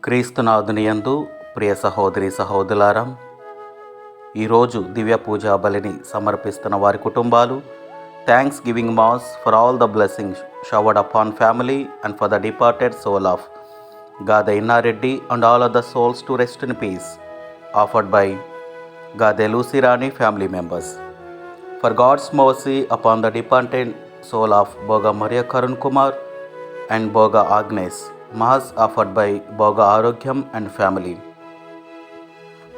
క్రీస్తునాథుని యందు ప్రియ సహోదరి సహోదరులారా, ఈరోజు దివ్య పూజా బలిని సమర్పిస్తున్న వారి కుటుంబాలు thanksgiving mass for all the blessings showered upon family and for the departed soul of Gade Innareddy and all other souls to rest in peace offered by Gade Lucy Rani family members. For God's mercy upon the departed soul of Boga Maria Karun Kumar and Boga Agnes, Mass offered by Boga Arogyam and family.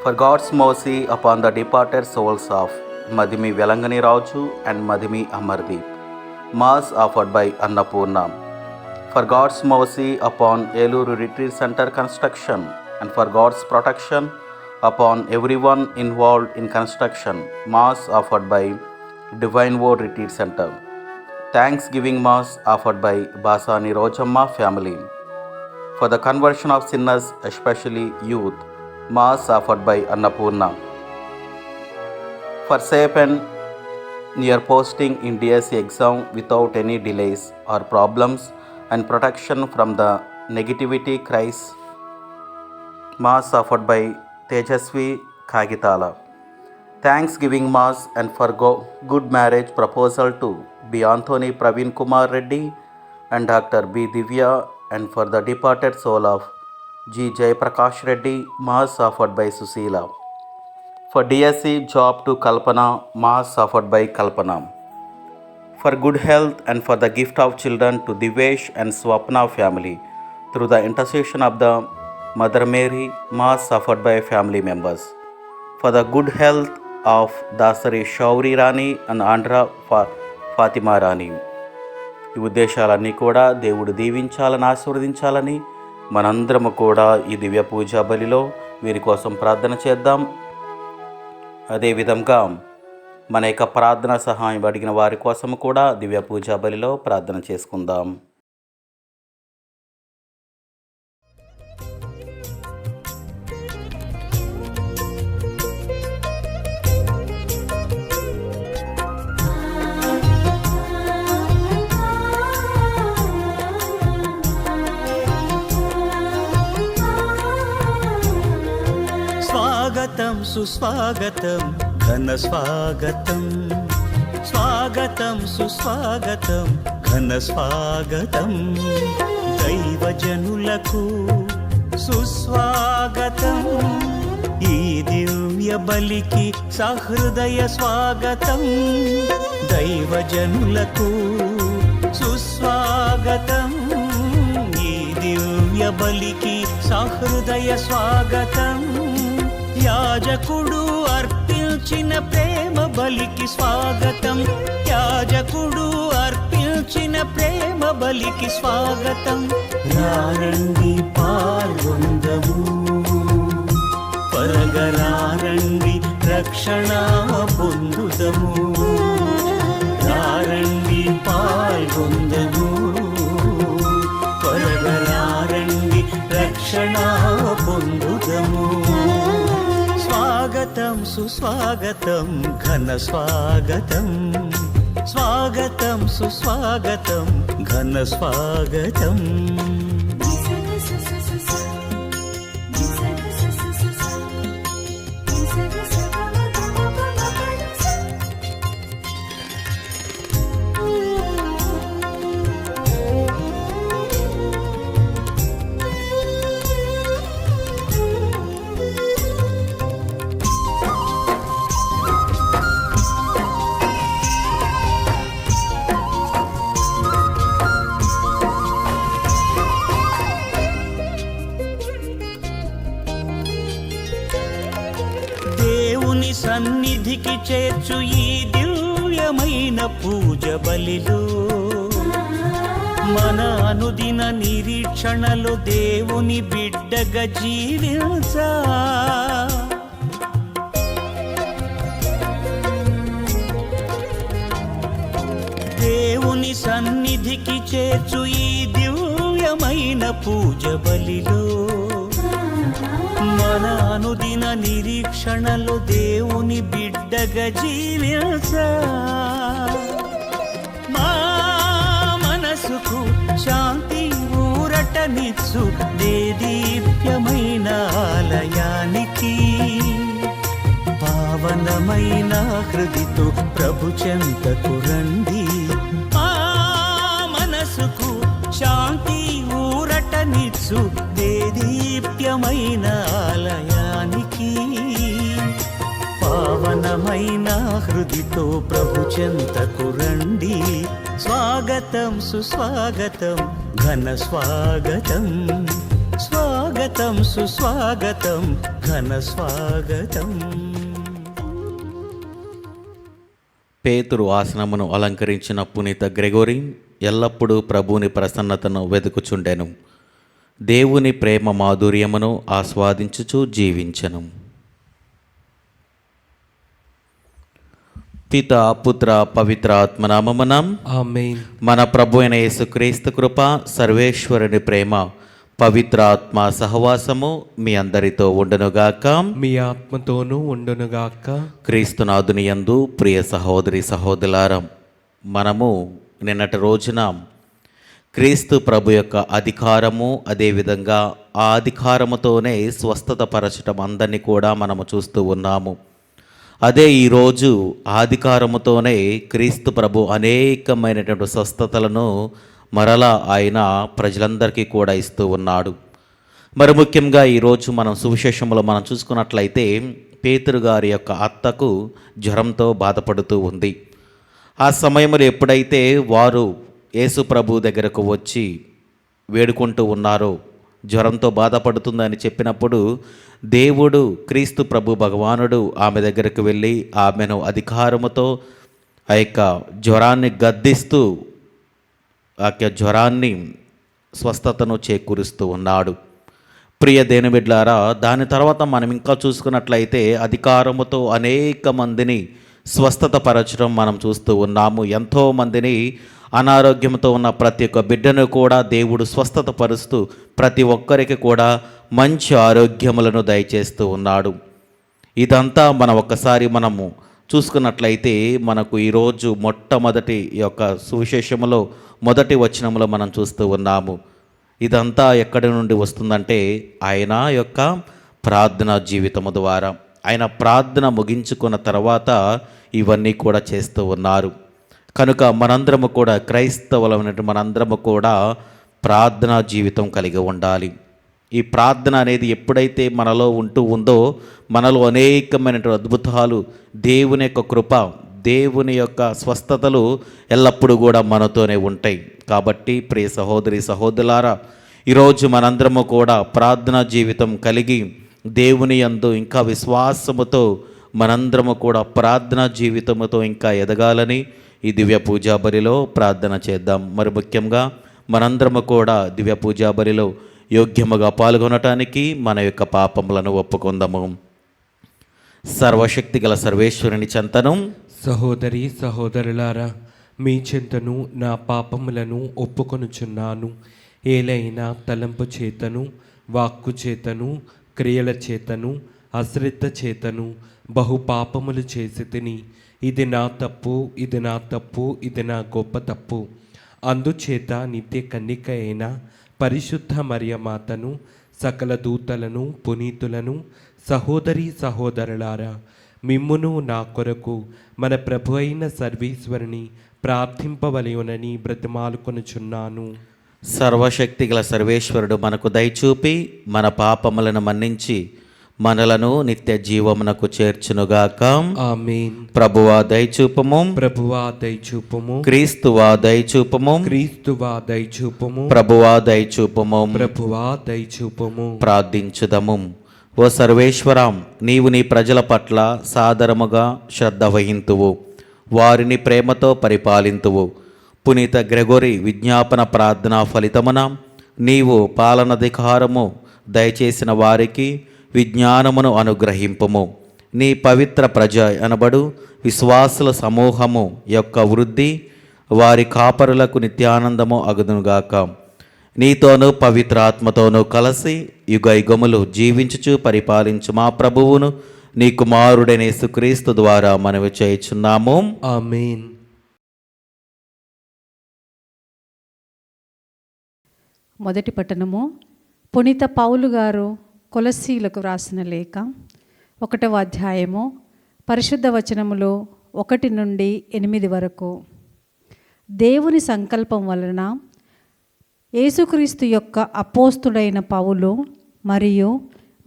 For God's mercy upon the departed souls of Madhimi Velangani Raju and Madhimi Amardeep, Mass offered by Annapurna. For God's mercy upon Eluru Retreat Center construction and for God's protection upon everyone involved in construction, Mass offered by Divine Word Retreat Center. Thanksgiving Mass offered by Basani Rojamma family. For the conversion of sinners, especially youth, Mass offered by Annapurna. For safe and near posting in DSC exam without any delays or problems and protection from the negativity crisis, Mass offered by Tejasvi Kagitala. Thanksgiving Mass and for good marriage proposal to B. Anthony Praveen Kumar Reddy and Dr. B. Divya and for the departed soul of G. Jay Prakash Reddy, Mass offered by Susila. For DSC job to Kalpana, Mass offered by Kalpana. For good health and for the gift of children to Divesh and Swapna family through the intercession of the Mother Mary, Mass offered by family members. For the good health of Dasari Shauri Rani and Andhra Fatima Rani. ఈ ఉద్దేశాలన్నీ కూడా దేవుడు దీవించాలని ఆశీర్వదించాలని మనందరము కూడా ఈ దివ్య పూజా బలిలో వీరి కోసం ప్రార్థన చేద్దాం. అదేవిధంగా మన యొక్క ప్రార్థన సహాయం అడిగిన వారి కోసం కూడా దివ్య పూజా బలిలో ప్రార్థన చేసుకుందాం. స్వాగతం సుస్వాగతం ఘన స్వాగతం, స్వాగతం సుస్వాగతం ఘన స్వాగతం, దైవజనులకు సుస్వాగతం, ఈ దివ్య బలికి సహృదయ స్వాగతం, దైవజనులకు సుస్వాగతం, ఈ దివ్య బలికి సహృదయ స్వాగతం, యాజకుడు అర్పించిన ప్రేమ బలికి స్వాగతం, యాజకుడు అర్పించిన ప్రేమ బలికి స్వాగతం, రారండి పాల్గొందము, పరగరారండి రక్షణ పొందుదము, రారండి పాల్గొందము, పరగరారండి రక్షణ పొందుదము. స్వాగతం సుస్వాగతం ఘన స్వాగతం, స్వాగతం సుస్వాగతం ఘన స్వాగతం. సన్నిధికి చేర్చు ఈ దివ్యమైన పూజ బలిలో మన అనుదిన నిరీక్షణలో దేవుని బిడ్డగా జీవించా, దేవుని దేవుని సన్నిధికి చేర్చు ఈ దివ్యమైన పూజ బలిలో మన అనుదిన నిరీక్షణలో దేవుని బిడ్డగా జీవించా మా మనసుకు శాంతి ఊరటనిచ్చు దేదీప్యమైన ఆలయానికి పావనమైన హృదితో ప్రభు చెంతకు రండి. మా మనసుకు శాంతి ఊరటనిచ్చు దేదీప్యమైన ఆలయానికి పావనమైన హృదితో ప్రభు చెంతకు రండి. స్వాగతం సుస్వాగతం ఘన స్వాగతం, స్వాగతం సుస్వాగతం ఘన స్వాగతం. పేతురు ఆసనమును అలంకరించిన పునీత గ్రెగోరీ ఎల్లప్పుడూ ప్రభువుని ప్రసన్నతను వెతుకుచుండెను. దేవుని ప్రేమ మాధుర్యమును ఆస్వాదించుచు జీవించెను. పిత పుత్ర పవిత్ర ఆత్మనామమున ఆమేన్. మన ప్రభు అయిన యేసుక్రీస్తు కృప, సర్వేశ్వరుని ప్రేమ, పవిత్ర ఆత్మ సహవాసము మీ అందరితో ఉండునుగాక. మీ ఆత్మతోనూ ఉండునుగాక. క్రీస్తునాథుని యందు ప్రియ సహోదరి సహోదరులారా, మనము నిన్నటి రోజున క్రీస్తు ప్రభు యొక్క అధికారము, అదేవిధంగా ఆ అధికారముతోనే స్వస్థత పరచటం అందరినీ కూడా మనము చూస్తూ ఉన్నాము. అదే ఈరోజు అధికారముతోనే క్రీస్తు ప్రభు అనేకమైనటువంటి స్వస్థతలను మరలా ఆయన ప్రజలందరికీ కూడా ఇస్తూ ఉన్నాడు. మరి ముఖ్యంగా ఈరోజు మనం సువిశేషంలో మనం చూసుకున్నట్లయితే పేతురు గారి యొక్క అత్తకు జ్వరంతో బాధపడుతూ ఉంది. ఆ సమయంలో ఎప్పుడైతే వారు యేసు ప్రభు దగ్గరకు వచ్చి వేడుకుంటూ ఉన్నారో, జ్వరంతో బాధపడుతుందని చెప్పినప్పుడు దేవుడు క్రీస్తు ప్రభు భగవానుడు ఆమె దగ్గరకు వెళ్ళి ఆమెను అధికారముతో ఆ యొక్క జ్వరాన్ని గద్దిస్తూ ఆ యొక్క జ్వరాన్ని స్వస్థతను చేకూరుస్తూ ఉన్నాడు. ప్రియ దేనిబిడ్లారా, దాని తర్వాత మనం ఇంకా చూసుకున్నట్లయితే అధికారముతో అనేక మందిని స్వస్థత పరచడం మనం చూస్తూ ఉన్నాము. ఎంతోమందిని అనారోగ్యంతో ఉన్న ప్రతి ఒక్క బిడ్డను కూడా దేవుడు స్వస్థత పరుస్తూ ప్రతి ఒక్కరికి కూడా మంచి ఆరోగ్యములను దయచేస్తూ ఉన్నాడు. ఇదంతా మనం ఒక్కసారి మనము చూసుకున్నట్లయితే మనకు ఈరోజు మొట్టమొదటి యొక్క సువిశేషములో మొదటి వచనంలో మనం చూస్తూ ఉన్నాము. ఇదంతా ఎక్కడి నుండి వస్తుందంటే ఆయన యొక్క ప్రార్థనా జీవితము ద్వారా, ఆయన ప్రార్థన ముగించుకున్న తర్వాత ఇవన్నీ కూడా చేస్తూ ఉన్నారు. కనుక మనందరము కూడా క్రైస్తవులమైనటువంటి మనందరము కూడా ప్రార్థనా జీవితం కలిగి ఉండాలి. ఈ ప్రార్థన అనేది ఎప్పుడైతే మనలో ఉంటూ ఉందో మనలో అనేకమైనటువంటి అద్భుతాలు, దేవుని యొక్క కృప, దేవుని యొక్క స్వస్థతలు ఎల్లప్పుడూ కూడా మనతోనే ఉంటాయి. కాబట్టి ప్రియ సహోదరి సహోదరులారా, ఈరోజు మనందరము కూడా ప్రార్థనా జీవితం కలిగి దేవుని యందు ఇంకా విశ్వాసముతో మనందరము కూడా ప్రార్థనా జీవితముతో ఇంకా ఎదగాలని ఈ దివ్య పూజా బలిలో ప్రార్థన చేద్దాం. మరి ముఖ్యంగా మనందరము కూడా దివ్య పూజా బలిలో యోగ్యముగా పాల్గొనటానికి మన యొక్క పాపములను ఒప్పుకుందాము. సర్వశక్తి గల సర్వేశ్వరుని చెంతను, సహోదరి సహోదరులారా, మీ చెంతను నా పాపములను ఒప్పుకొనుచున్నాను. ఏలైనా తలంపు చేతను, వాక్కు చేతను, క్రియల చేతను, అశ్రద్ధ చేతను బహు పాపములు చేసి తిని, ఇది నా తప్పు, ఇది నా తప్పు, ఇది నా గొప్ప తప్పు. అందుచేత నిత్య కన్నిక అయిన పరిశుద్ధ మరియమాతను, సకల దూతలను, పునీతులను, సహోదరి సహోదరులారా, మిమ్మును నా కొరకు మన ప్రభు అయిన సర్వేశ్వరుని ప్రార్థింపవలయునని బ్రతిమాలుకొనుచున్నాను. సర్వశక్తి గల సర్వేశ్వరుడు మనకు దయచూపి మన పాపములను మన్నించి మనలను నిత్య జీవమునకు చేర్చునుగాక. ఆమేన్. ప్రభువా దయచూపము, ప్రభువా దయచూపము, క్రీస్తువా దయచూపము, క్రీస్తువా దయచూపము, ప్రభువా దయచూపము. ప్రభువా దయచూపము. ప్రార్థించుదము. ఓ సర్వేశ్వరం, నీవు నీ ప్రజల పట్ల సాదరముగా శ్రద్ధ వహింతువు, వారిని ప్రేమతో పరిపాలింతువు. పునీత గ్రెగోరీ విజ్ఞాపన ప్రార్థనా ఫలితమున నీవు పాలనాధికారము దయచేసిన వారికి విజ్ఞానమును అనుగ్రహింపుము. నీ పవిత్ర ప్రజ అనబడు విశ్వాసుల సమూహము యొక్క వృద్ధి, వారి కాపరులకు నిత్యానందము అగుదునుగాక. నీతోనూ పవిత్రాత్మతోనూ కలిసి యుగయుగములు జీవించుచు పరిపాలించు మా ప్రభువును నీ కుమారుడైన యేసుక్రీస్తు ద్వారా మనవి చేయుచున్నాము. ఆమేన్. మొదటి పట్టణము పునీత పౌలు గారు కొలస్సీలకు వ్రాసిన లేఖ 1వ అధ్యాయము పరిశుద్ధ వచనములు 1 నుండి 8 వరకు. దేవుని సంకల్పం వలన యేసుక్రీస్తు యొక్క అపోస్తుడైన పౌలు మరియు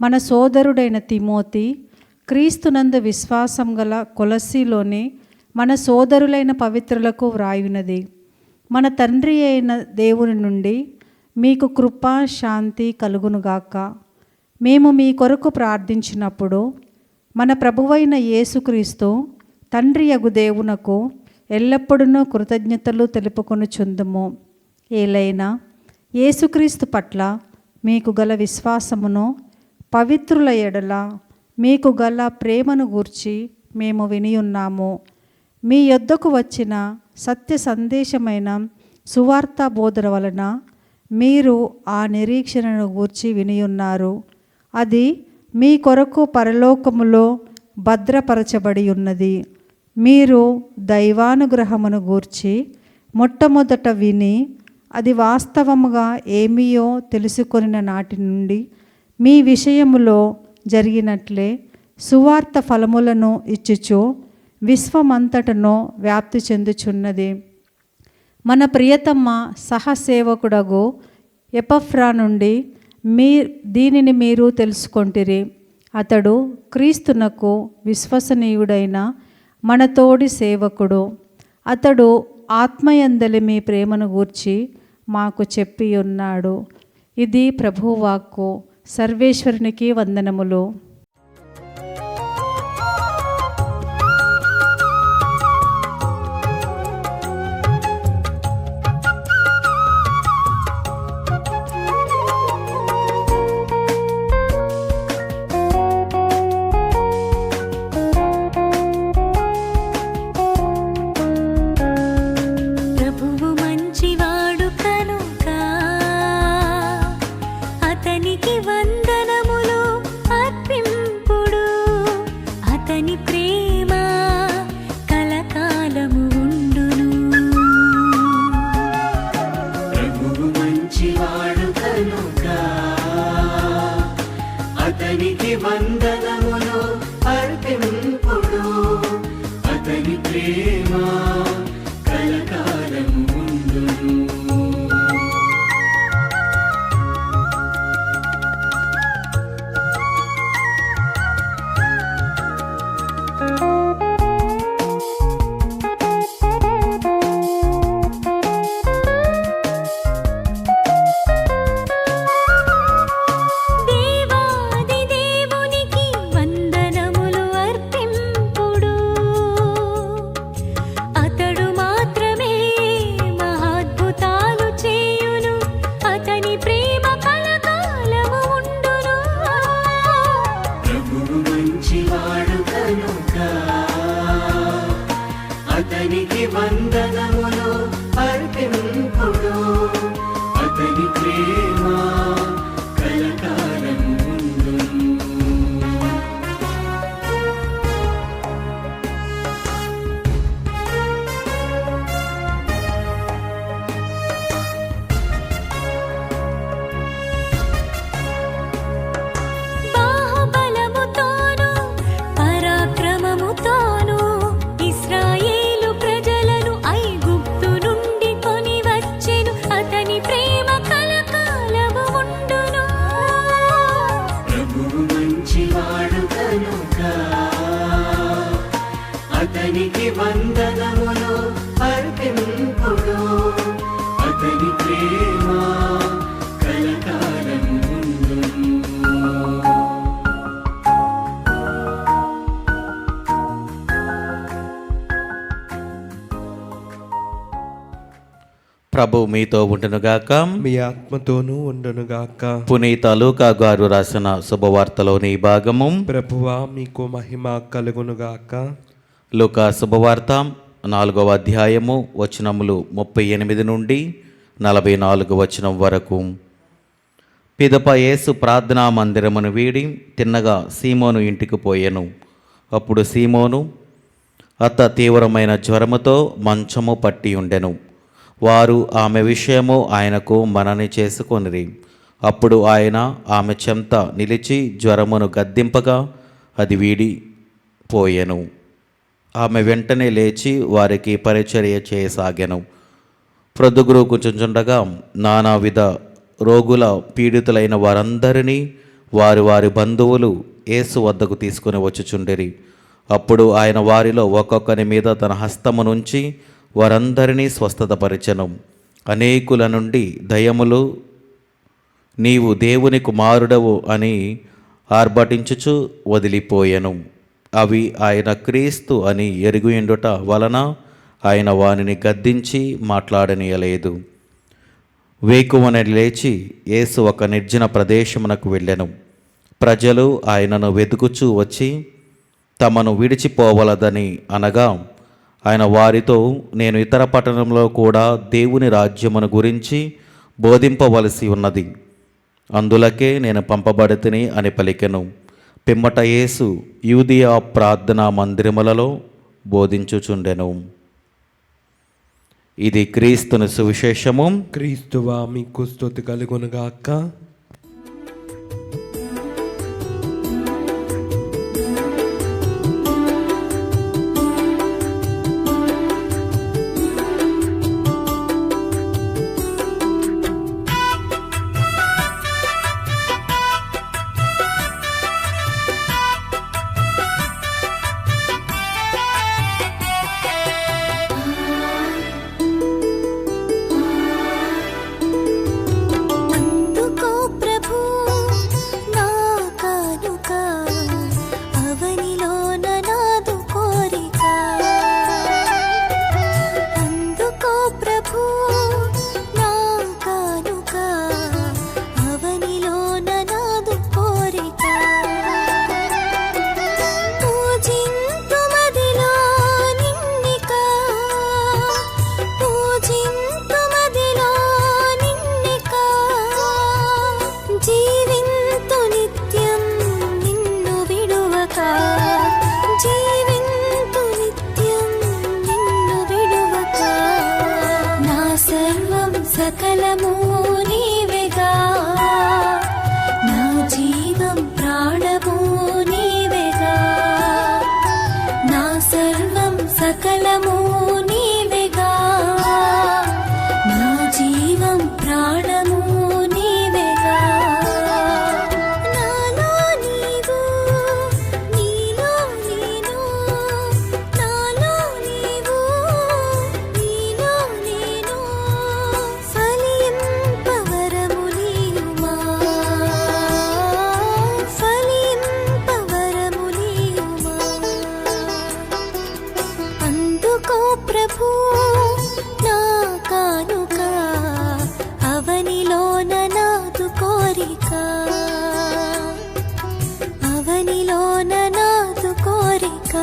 మన సోదరుడైన తిమోతి క్రీస్తునందు విశ్వాసం గల కొలస్సీలోని మన సోదరులైన పవిత్రులకు వ్రాయునది. మన తండ్రి అయిన దేవుని నుండి మీకు కృప శాంతి కలుగునుగాక. మేము మీ కొరకు ప్రార్థించినప్పుడు మన ప్రభువైన యేసుక్రీస్తు తండ్రి యగు దేవునకు ఎల్లప్పుడూ కృతజ్ఞతలు తెలుపుకొనుచుందుము. ఏలైనా యేసుక్రీస్తు పట్ల మీకు గల విశ్వాసమును పవిత్రుల ఎడల మీకు గల ప్రేమను గూర్చి మేము వినియున్నాము. మీ యొద్దకు వచ్చిన సత్య సందేశమైన సువార్త బోధన వలన మీరు ఆ నిరీక్షణను గూర్చి వినియున్నారు. అది మీ కొరకు పరలోకములో భద్రపరచబడి ఉన్నది. మీరు దైవానుగ్రహమును గూర్చి మొట్టమొదట విని అది వాస్తవముగా ఏమియో తెలుసుకొనిన నాటి నుండి మీ విషయములో జరిగినట్లే సువార్త ఫలములను ఇచ్చుచు విశ్వమంతటను వ్యాప్తి చెందుచున్నది. మన ప్రియతమ సహసేవకుడగు ఎపఫ్రా నుండి దీనిని మీరు తెలుసుకొంటిరి. అతడు క్రీస్తునకు విశ్వసనీయుడైన మన తోడి సేవకుడు. అతడు ఆత్మయందలి మీ ప్రేమను గూర్చి మాకు చెప్పి ఉన్నాడు. ఇది ప్రభువాక్కు. సర్వేశ్వరునికి వందనములు. ప్రభు మీతో ఉండునుగాక. మీ ఆత్మతోనూ ఉండునుగాక. పునీత లూకా గారు రాసిన శుభవార్తలోని భాగము. ప్రభువా మీకు మహిమ కలుగునుగాక. లూకా శుభవార్త 4వ అధ్యాయము వచనములు 38 నుండి 44 వచనం వరకు. పిదప యేసు ప్రార్థనా మందిరమును వీడి తిన్నగా సీమోను ఇంటికి పోయెను. అప్పుడు సీమోను అత్త తీవ్రమైన జ్వరముతో మంచము పట్టి ఉండెను. వారు ఆమె విషయము ఆయనకు మనని చేసుకొనిరి. అప్పుడు ఆయన ఆమె చెంత నిలిచి జ్వరమును గద్దింపగా అది వీడిపోయెను. ఆమె వెంటనే లేచి వారికి పరిచర్య చేయసాగెను. ప్రొద్దుగురుకుచుండగా నానావిధ రోగుల పీడితులైన వారందరినీ వారి వారి బంధువులు యేసు వద్దకు తీసుకుని వచ్చుచుండిరి. అప్పుడు ఆయన వారిలో ఒక్కొక్కరి మీద తన హస్తము నుంచి వారందరినీ స్వస్థతపరిచెను. అనేకుల నుండి దయ్యములు నీవు దేవుని కుమారుడవు అని ఆర్భటించుచు వదిలిపోయెను. అవి ఆయన క్రీస్తు అని ఎరుగుయుండుట వలన ఆయన వానిని గద్దించి మాట్లాడనీయలేదు. వేకువన లేచి యేసు ఒక నిర్జన ప్రదేశమునకు వెళ్ళెను. ప్రజలు ఆయనను వెతుకుచూ వచ్చి తమను విడిచిపోవలదని అనగా ఆయన వారితో, నేను ఇతర పట్టణంలో కూడా దేవుని రాజ్యమును గురించి బోధింపవలసి ఉన్నది, అందులకే నేను పంపబడితిని అని పలికెను. పిమ్మట యేసు యూదియా ప్రార్థనా మందిరములలో బోధించుచుండెను. ఇది క్రీస్తుని సువిశేషము. క్రీస్తువా మీకు స్తుతి కలుగునుగాక. సకలము నీవేగా, నా జీవం ప్రాణము నీవేగా, నా సర్వం సకలము నీవేగా, నా జీవం ప్రాణము నీవేగా. నాలో నీవు, నీలో నేను, నాలో నీవు, నీలో నేను, ఫలింపవరము నీయుమా, ఫలింపవరము నీయుమా. అందుకో ప్రభు నా కానుక, అవనిలోన నాదు కోరిక, అవనిలోన నాదు కోరిక.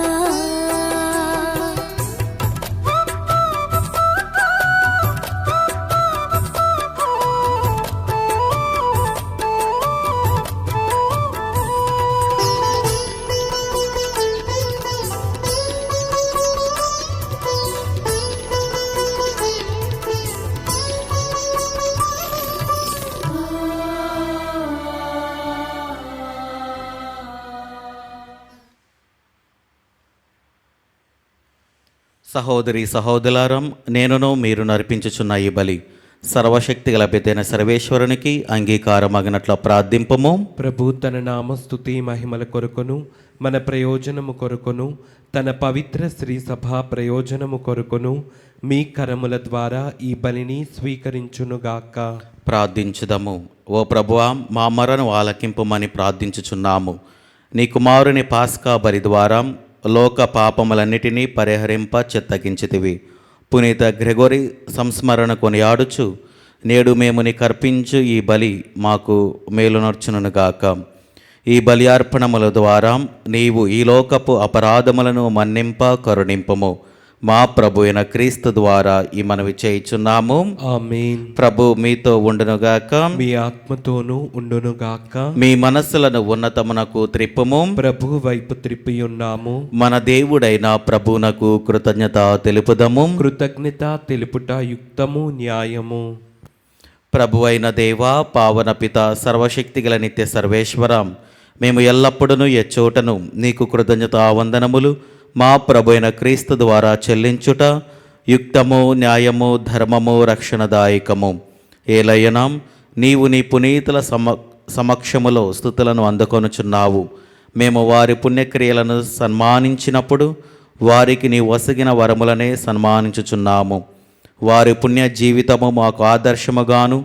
సహోదరి సహోదరులారం, నేనును మీరు నర్పించుచున్న ఈ బలి సర్వశక్తి గల పెద్దైన సర్వేశ్వరునికి అంగీకారమగినట్ల ప్రార్థింపము. ప్రభు తన నామస్తుతి మహిమల కొరకును మన ప్రయోజనము కొరకును తన పవిత్ర శ్రీ సభా ప్రయోజనము కొరకును మీ కరముల ద్వారా ఈ బలిని స్వీకరించునుగాక. ప్రార్థించుదము. ఓ ప్రభువా, మా మరను ఆలకింపమని ప్రార్థించుచున్నాము. నీ కుమారుని పాస్కా బలి ద్వారా లోక పాపములన్నిటినీ పరిహరింప చిత్తగించితివి. పునీత గ్రెగొరీ సంస్మరణ కొనియాడుచు నేడు మేము నీకు అర్పించు ఈ బలి మాకు మేలునర్చునుగాక. ఈ బలి అర్పణముల ద్వారా నీవు ఈ లోకపు అపరాధములను మన్నింప కరుణింపము. మా ప్రభు అయిన క్రీస్తు ద్వారా ఈ మనవి చేయుచున్నాము. ఆమేన్. ప్రభు మీతో ఉండునుగాక. మీ ఆత్మతోనూ ఉండునుగాక. మీ మనస్సులను ఉన్నతమునకు త్రిప్పుము. ప్రభు వైపు త్రిప్పి ఉన్నాము. మన దేవుడైన ప్రభువునకు కృతజ్ఞత తెలుపుదము. కృతజ్ఞత తెలుపుట యుక్తము, న్యాయము. ప్రభు అయిన దేవా, పావన పిత, సర్వశక్తిగల నిత్య సర్వేశ్వరం, మేము ఎల్లప్పుడూ ఎచ్చోటను నీకు కృతజ్ఞత వందనములు మా ప్రభు అయిన క్రీస్తు ద్వారా చెల్లించుట యుక్తము, న్యాయము, ధర్మము, రక్షణదాయకము. ఏలయనం నీవు నీ పునీతుల సమక్షములో స్తుతులను అందుకొనుచున్నావు. మేము వారి పుణ్యక్రియలను సన్మానించినప్పుడు వారికి నీ వసగిన వరములనే సన్మానించుచున్నాము. వారి పుణ్య జీవితము మాకు ఆదర్శముగాను,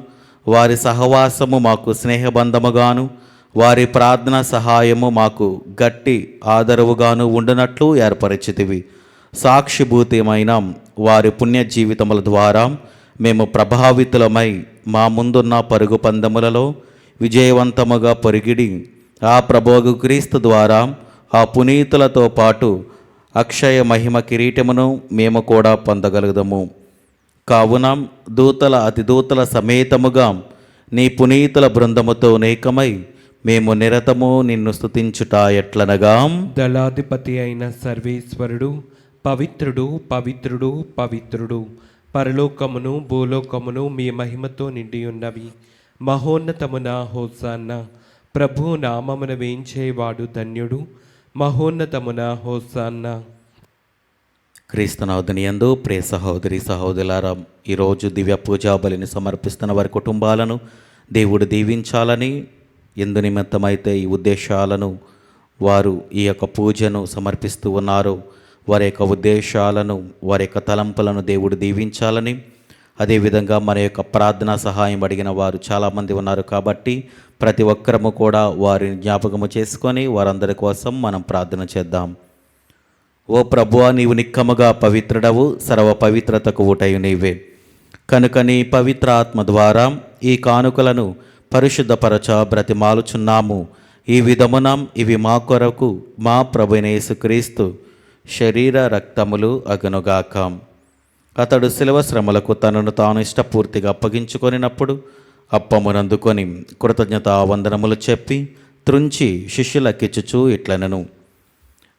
వారి సహవాసము మాకు స్నేహబంధముగాను, వారి ప్రార్థన సహాయము మాకు గట్టి ఆదరవుగాను ఉండునట్లు ఏర్పరిచితివి. సాక్షిభూతమైన వారి పుణ్య జీవితముల ద్వారా మేము ప్రభావితులమై మా ముందున్న పరుగు పందములలో విజయవంతముగా పొరిగిడి ఆ ప్రభోగు క్రీస్తు ద్వారా ఆ పునీతులతో పాటు అక్షయ మహిమ కిరీటమును మేము కూడా పొందగలుగుదము. కావున దూతల అతిదూతల సమేతముగా నీ పునీతుల బృందముతో నేకమై మేము నిరతము నిన్ను స్తుతించుట ఎట్లనగా, దళాధిపతి అయిన సర్వేశ్వరుడు పవిత్రుడు, పవిత్రుడు, పవిత్రుడు. పరలోకమును భూలోకమును మీ మహిమతో నిండి ఉన్నవి. మహోన్నతమున హోసాన్న. ప్రభు నామమున వేంచేవాడు ధన్యుడు. మహోన్నతమున హోసాన్న. క్రీస్తునాథుని యందు ప్రియ సహోదరి సహోదరులారా, ఈరోజు దివ్య పూజా బలిని సమర్పిస్తున్న వారి కుటుంబాలను దేవుడు దీవించాలని, ఎందు నిమిత్తమైతే ఈ ఉద్దేశాలను వారు ఈ యొక్క పూజను సమర్పిస్తూ ఉన్నారో వారి యొక్క ఉద్దేశాలను, వారి యొక్క తలంపులను దేవుడు దీవించాలని, అదేవిధంగా మన యొక్క ప్రార్థనా సహాయం అడిగిన వారు చాలామంది ఉన్నారు కాబట్టి ప్రతి ఒక్కరము కూడా వారిని జ్ఞాపకము చేసుకొని వారందరి కోసం మనం ప్రార్థన చేద్దాం. ఓ ప్రభువా, నీవు నిక్కముగా పవిత్రుడవు, సర్వ పవిత్రతకు ఊటయు నీవే. కనుక నీ పవిత్ర ఆత్మ ద్వారా ఈ కానుకలను పరిశుద్ధపరచ బ్రతిమాలుచున్నాము. ఈ విధమున ఇవి మా కొరకు మా ప్రభువైన యేసుక్రీస్తు శరీర రక్తములు అగునుగాక. అతడు శిలువ శ్రమలకు తనను తాను ఇష్టపూర్తిగా అప్పగించుకొనినప్పుడు అప్పమునందుకొని కృతజ్ఞతా వందనములు చెప్పి త్రుంచి శిష్యులకిచ్చుచూ ఇట్లనెను,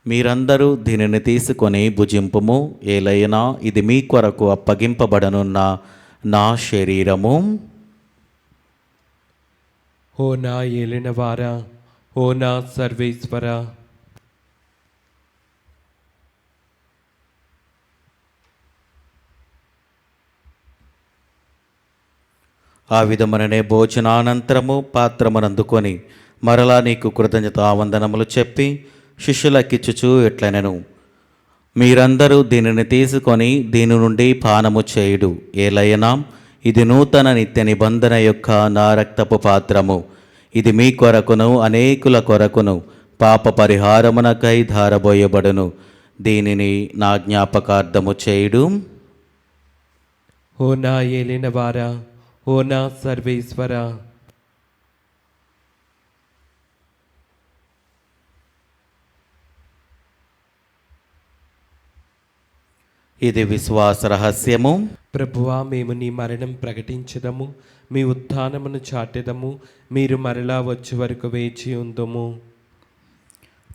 మీరందరూ దీనిని తీసుకొని భుజింపుము. ఏలైనా ఇది మీ కొరకు అప్పగింపబడనున్న నా శరీరము. ఓ నా ఏలినవారా, ఓ నా సర్వేశ్వర, ఆ విధముననే భోజనానంతరము పాత్రమునందుకొని మరలా నీకు కృతజ్ఞతావందనములు చెప్పి శిష్యులకిచ్చుచూ ఇట్లనెను, మీరందరూ దీనిని తీసుకొని దీని నుండి పానము చేయుడు. ఏలైనా ఇది నూతన నిత్య నిబంధన యొక్క నా రక్తపు పాత్రము. ఇది మీ కొరకును అనేకుల కొరకును పాప పరిహారమునకై ధారబోయబడును. దీనిని నా జ్ఞాపకార్థము చేయుడు. ఓ నా ఏలినవారా, ఓ నా సర్వేశ్వర, ఇది విశ్వాస రహస్యము. ప్రభువా, మేము నీ మరణం ప్రకటించదము, మీ ఉత్థానమును చాటెదము. మీరు మరలా వచ్చే వరకు వేచి ఉందుము.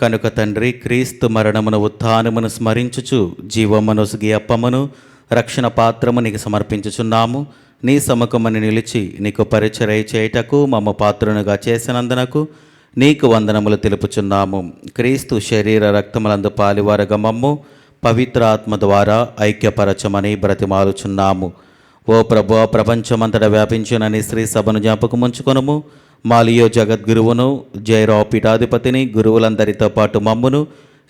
కనుక తండ్రి, క్రీస్తు మరణమును ఉత్థానమును స్మరించుచు జీవమునొసగి అప్పమును రక్షణ పాత్రము నీకు సమర్పించుచున్నాము. నీ సముఖమని నిలిచి నీకు పరిచర్య చేయుటకు మమ్మ పాత్రునిగా చేసినందునకు నీకు వందనములు తెలుపుచున్నాము. క్రీస్తు శరీర రక్తములందు పాలివారగా మమ్ము పవిత్ర ఆత్మ ద్వారా ఐక్యపరచమని బ్రతిమాలుచున్నాము. ఓ ప్రభువా, ప్రపంచమంతటా వ్యాపించిన నీ శ్రీ సభను జ్ఞాపకముంచుకొనుము. మాలియో జగద్గురువును, జైరావు పీఠాధిపతిని, గురువులందరితో పాటు మమ్మును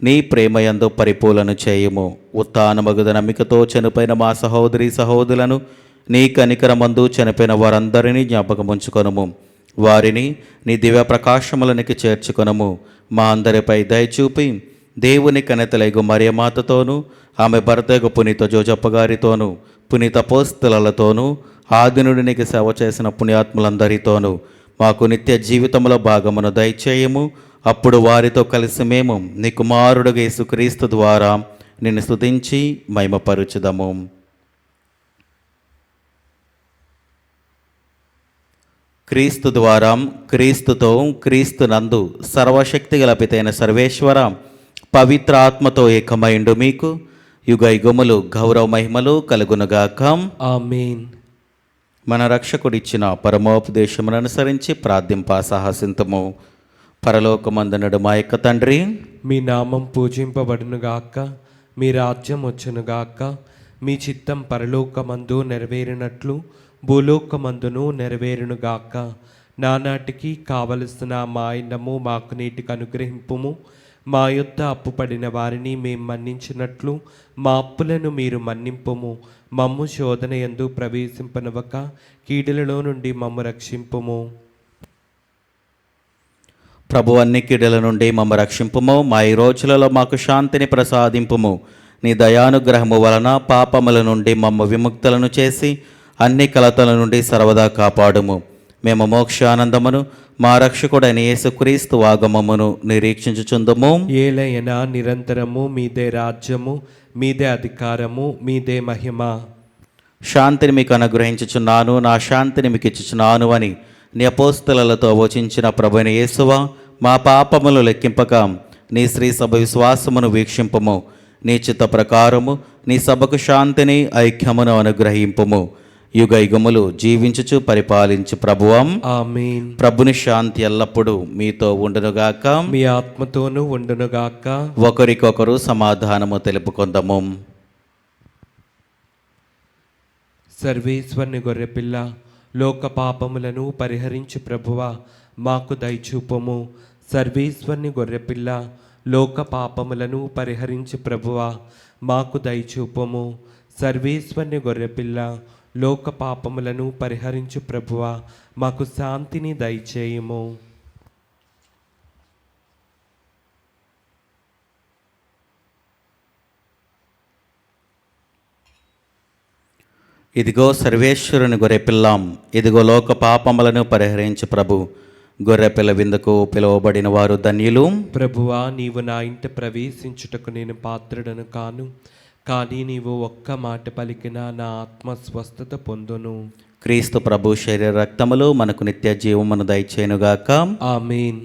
నీ ప్రేమయందు పరిపూలను చేయుము. ఉత్థానమగుద నమ్మికతో చనిపోయిన మా సహోదరి సహోదరులను నీ కనికరమందు చనిపోయిన వారందరినీ జ్ఞాపకముంచుకొనుము. వారిని నీ దివ్య ప్రకాశములనికి చేర్చుకొనుము. మా అందరిపై దయచూపి దేవుని కనెతలైగు మరియమాతతోనూ ఆమె భర్తగు పునీత జోజప్ప గారితోనూ పునీత అపోస్తలులతోనూ ఆదినుడి నీకు సేవ చేసిన పుణ్యాత్ములందరితోనూ మాకు నిత్య జీవితంలో భాగమును దయచేయము. అప్పుడు వారితో కలిసి మేము నీ కుమారుడు యేసుక్రీస్తు ద్వారా నిన్ను స్తుతించి మహిమపరచుదము. క్రీస్తు ద్వారా, క్రీస్తుతో, క్రీస్తునందు సర్వశక్తి గల పితైన సర్వేశ్వర పవిత్ర ఆత్మతో ఏకమైండు మీకు యుగ యుగములు గౌరవ మహిమలు కలుగునుగాక. ఆమేన్. మన రక్షకుడిచ్చిన పరమోపదేశమును అనుసరించి ప్రార్థింప సాహసింతము. పరలోకమందునుడు మా యొక్క తండ్రి, మీ నామం పూజింపబడునుగాక, మీ రాజ్యం వచ్చునుగాక, మీ చిత్తం పరలోకమందు నెరవేరినట్లు భూలోకమందును నెరవేరునుగాక. నానాటికి కావలసిన మా అన్నము మాకు నీటికి అనుగ్రహింపుము. మా యొద్ద అప్పుపడిన వారిని మేము మన్నించినట్లు మా అప్పులను మీరు మన్నింపుము. మమ్ము శోధన యందు ప్రవేశింపనివ్వక కీడులలో నుండి మమ్ము రక్షింపుము. ప్రభు అన్ని కీడుల నుండి మమ్మ రక్షింపుము. మా ఈ రోజులలో మాకు శాంతిని ప్రసాదింపుము. నీ దయానుగ్రహము వలన పాపముల నుండి మమ్మ విముక్తులను చేసి అన్ని కలతల నుండి సర్వదా కాపాడుము. మేము మోక్షానందమును మా రక్షకుడైన యేసుక్రీస్తు ఆగమమును నిరీక్షించుచుందుము. ఏలయన నిరంతరము మీదే రాజ్యము, మీదే అధికారము, మీదే మహిమ. శాంతిని మీకు అనుగ్రహించుచున్నాను, నా శాంతిని మీకు ఇచ్చుచున్నాను అని నీ అపోస్తలులతో వచించిన ప్రభువైన యేసువా, మా పాపములు లెక్కింపక నీ శ్రీ సభ విశ్వాసమును వీక్షింపము. నీ చిత్త ప్రకారము నీ సభకు శాంతిని ఐక్యమును అనుగ్రహింపుము. యుగ యుగములు జీవించుచు పరిపాలించు ప్రభువం. ఆమేన్. ప్రభుని శాంతి ఎల్లప్పుడూ మీతో ఉండునుగాక, మీ ఆత్మతోనూ ఉండునుగాక. ఒకరికొకరు సమాధానము తెలుపుకొందము. సర్వేశ్వరుని గొర్రెపిల్ల, లోక పాపములను పరిహరించు ప్రభువా, మాకు దయచూపము. సర్వేశ్వరుని గొర్రెపిల్ల, లోక పాపములను పరిహరించు ప్రభువా, మాకు దయచూపము. సర్వేశ్వరుని గొర్రెపిల్ల, లోక పాపములను పరిహరించు ప్రభువా, మాకు శాంతిని దయచేయము. ఇదిగో సర్వేశ్వరుని గొర్రెపిల్లాం, ఇదిగో లోక పాపములను పరిహరించు ప్రభు. గొర్రెపిల్ల విందుకు పిలువబడిన వారు ధన్యులు. ప్రభువా, నీవు నా ఇంట ప్రవేశించుటకు నేను పాత్రుడను కాను, కానీ నీవు ఒక్క మాట పలికిన నా ఆత్మ స్వస్థత పొందును. క్రీస్తు ప్రభు శరీర రక్తములు మనకు నిత్య జీవమును దయచేయునుగాక. ఆమేన్.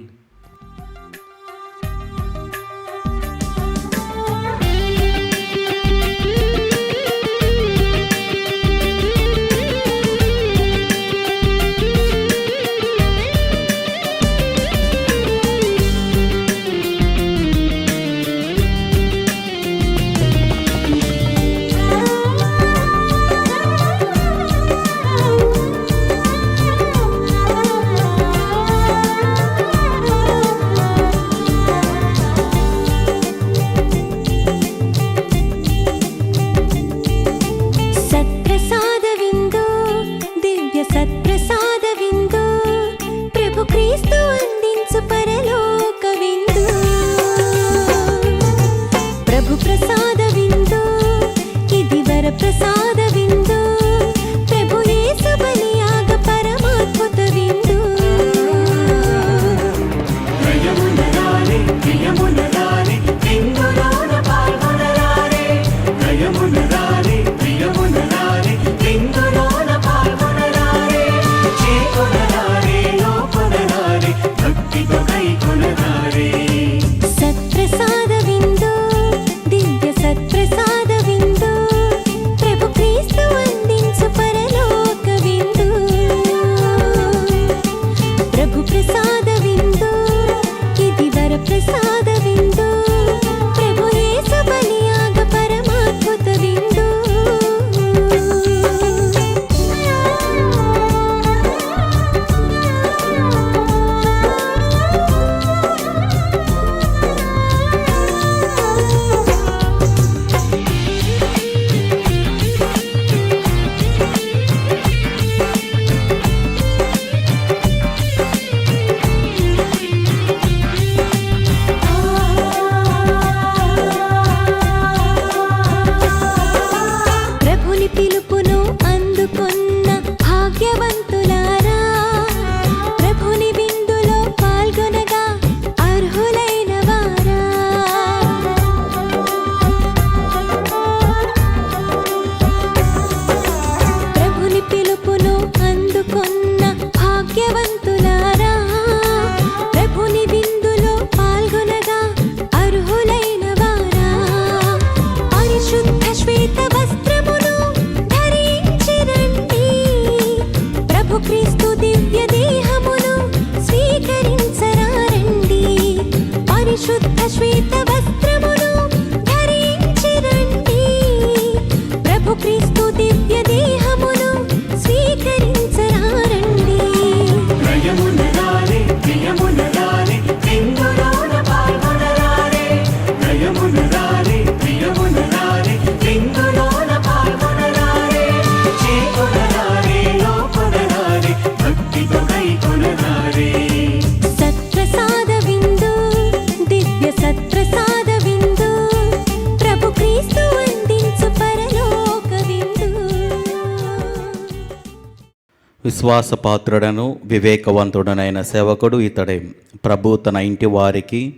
విశ్వాసపాత్రుడను వివేకవంతుడనైన సేవకుడు ఇతడే. ప్రభు తన ఇంటి వారికి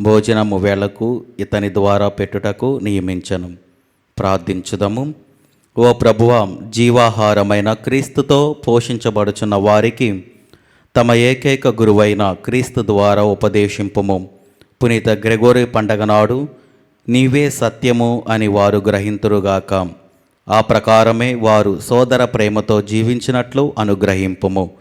భోజనము వేళకు ఇతని ద్వారా పెట్టుటకు నియమించను. ప్రార్థించుదము. ఓ ప్రభువా, జీవాహారమైన క్రీస్తుతో పోషించబడుచున్న వారికి తమ ఏకైక గురువైన క్రీస్తు ద్వారా ఉపదేశింపుము. పునీత గ్రెగోరీ పండగ నాడు నీవే సత్యము అని వారు గ్రహింతురుగాక. ఆ ప్రకారమే వారు సోదర ప్రేమతో జీవించినట్లు అనుగ్రహింపుము.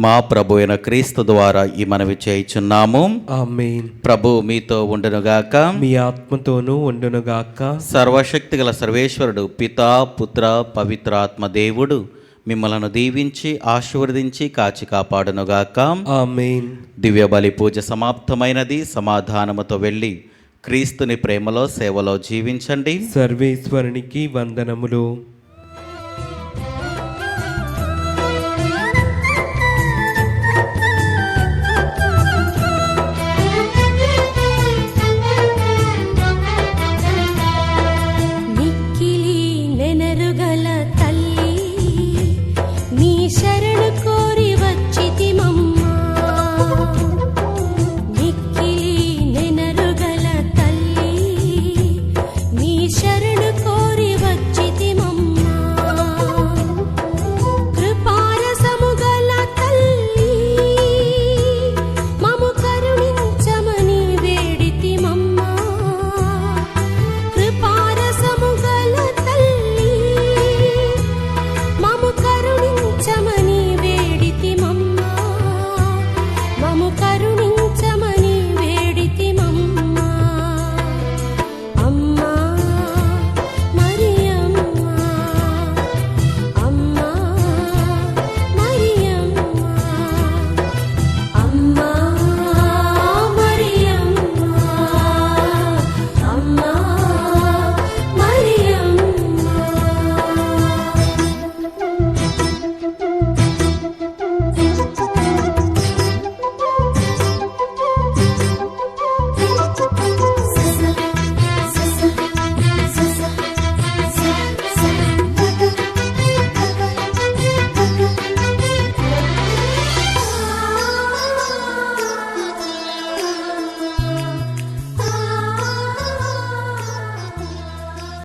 మా ప్రభు అయిన క్రీస్తు ద్వారా ఈ మనవి చేయుచున్నాము. ఆమేన్. ప్రభు మీతో ఉండునుగాక. మీ ఆత్మతోనూ ఉండునుగాక. సర్వశక్తిగల సర్వేశ్వరుడు పితా పుత్ర పవిత్రాత్మ దేవుడు మిమ్మలను దీవించి ఆశీర్వదించి కాచి కాపాడునుగాక. ఆమేన్. దివ్య బలి పూజ సమాప్తమైనది. సమాధానముతో వెళ్ళి క్రీస్తుని ప్రేమలో సేవలో జీవించండి. సర్వేశ్వరునికి వందనములు.